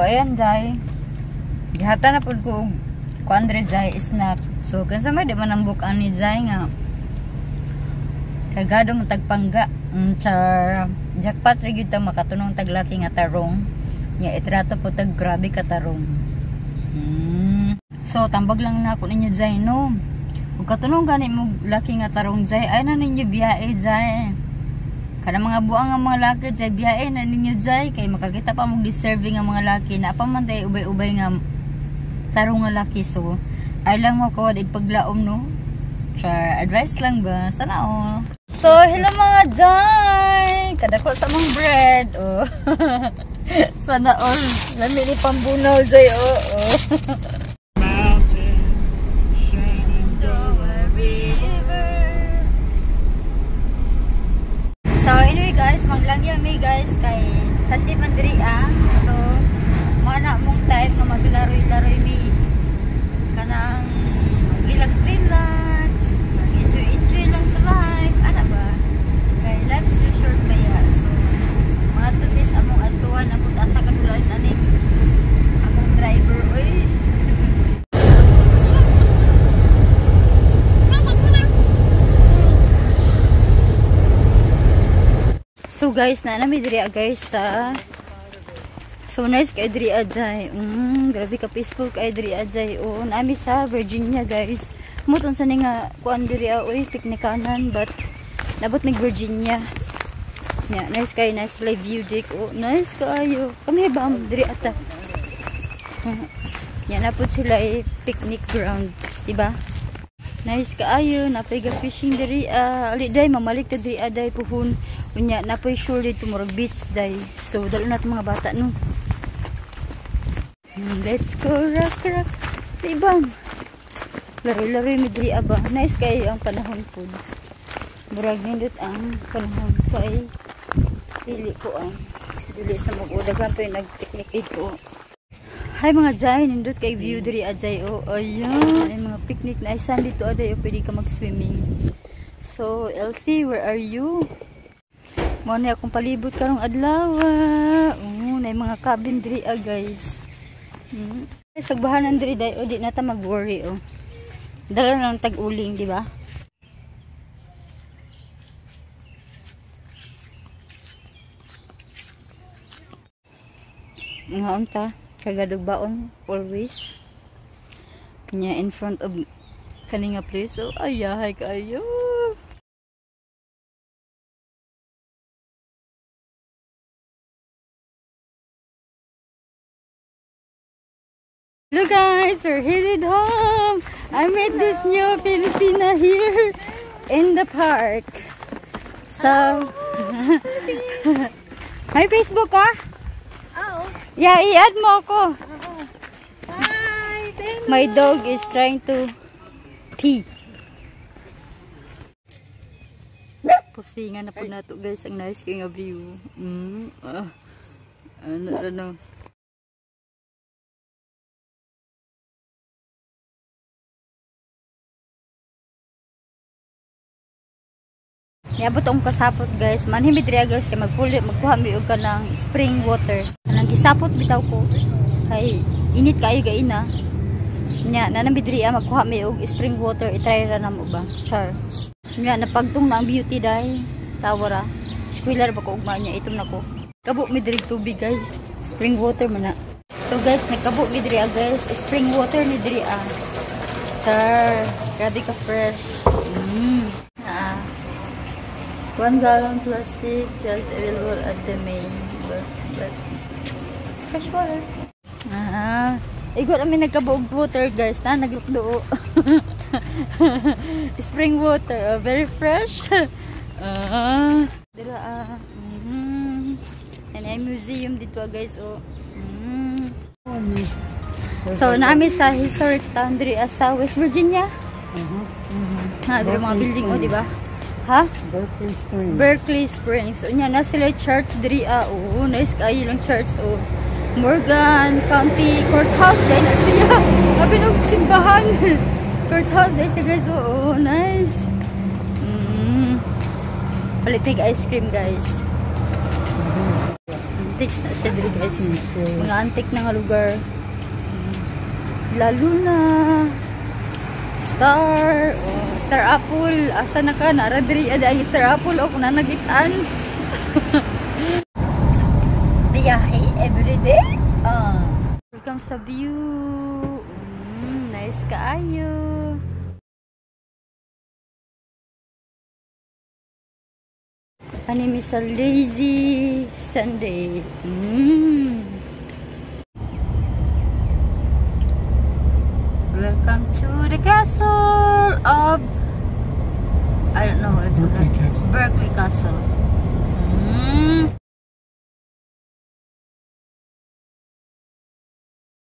ayan Jai. Gihata na pud ko kuandre Jai snack. So kansa may di manambok ani Jai nga. Kagado mo tagpangga. Char jackpot ra gyud ta makatunong taglaki nga tarong. Nya itrato po tag grabe ka tarong. So tambag lang na ako ninyo Jai no. Ug katunong gani mo laki nga tarong Jai ay na ninyo biyae Jai. Kada mga buang nga mga laki Jai biyae na ninyo Jai kay makakita pa mo deserving nga mga laki na pa man tay ubay-ubay nga tarong nga laki. So ay lang mo ko ipaglaom no. Char advice lang ba sana all. So hello mga Jai. Kadako sa mong bread oh. Sana all lami ni pambunaw Jai oh. So anyway guys, maglangya may guys kay Sunday man diri So mana mong time nga maglaroy-laroy mi. Kanang relax, enjoy lang sa life. Ana ba? Kay life's too short kaya. So mga tubis among atuan among asa kadulan ani. Among driver oy. So guys, naanami diri guys sa so nice kay diri Jai. Grabe ka peaceful kay diri Jai. Oh, naami sa Virginia guys. Muton sa ni nga kuan diri oy piknikanan but nabot ni Virginia. Yeah, nice kay nice live view dik. Oh, nice kayo. Kami ba diri ata. Yan na pud sila picnic ground, diba? Nice kaayo, napay ga fishing diri ali day mamalik ta diri aday puhon. Unya napay sure dito murag beach day. So dalo na mga bata no. Let's go rock. Diba? Laro-laro mi diri aba. Nice kay ang panahon pud. Murag nindot ang panahon kay dili ko dili sa mag-udagan pa nag-picnic dito. Hi mga Jai, nindot kay view diri Jai. Oh, ayan, ay mga picnic na isan dito aday o pwede ka mag-swimming. So, Elsie, where are you? Mo na akong palibot karong adlaw. Na mga cabin diri guys. Sagbahanan diri day o di na ta mag-worry oh. Dala lang tag-uling, di ba? Nga unta kagadug baon always nya in front of kaninga place. So ayahay kayo. Hello guys, we're headed home. I met this new Filipina here in the park. So hi Facebook yeah, i-add mo ako. Hi, my dog is trying to pee. Pusingan na po na to guys. Ang nice kaya nga view. Ano. Yabot ang kasapot guys. Manhimid rin guys kay magkuha mi og kanang spring water. Kanang gisapot bitaw ko. Kay init kayo gaina. Nya nanamid ri magkuha mi og spring water. I-try ra namo ba. Char. Nya napagtong na ang beauty dai. Tawara. Squiller ba ko ugma nya itom nako. Kabo mi diri tubig guys. Spring water man na. So guys, nagkabo mi diri guys. Spring water ni diri Char. Grabe ka fresh. 1 gallon plastic just available at the main but fresh water. Igot kami nagkabuog water guys na naglukdo. Spring water, very fresh. Dira and ay museum dito guys So naami sa historic town diri sa West Virginia. Dira mga building di ba? Ha? Berkeley Springs. Unya na sila church diri nice kayo lang church Morgan County Courthouse dahil na siya. Sabi nung simbahan. Courthouse dahil siya guys. Nice. Palitig ice cream guys. antiques na siya diri guys. Mga antique na nga lugar. Lalo na Star, Star Apple. Asa na ka? Nara diri ada ang Star Apple o kung nanagitan. Biyahe everyday. Welcome sa view. Nice kaayo. Ani is a lazy Sunday. Welcome to the castle of, I don't know, Berkeley Castle. Berkeley Castle.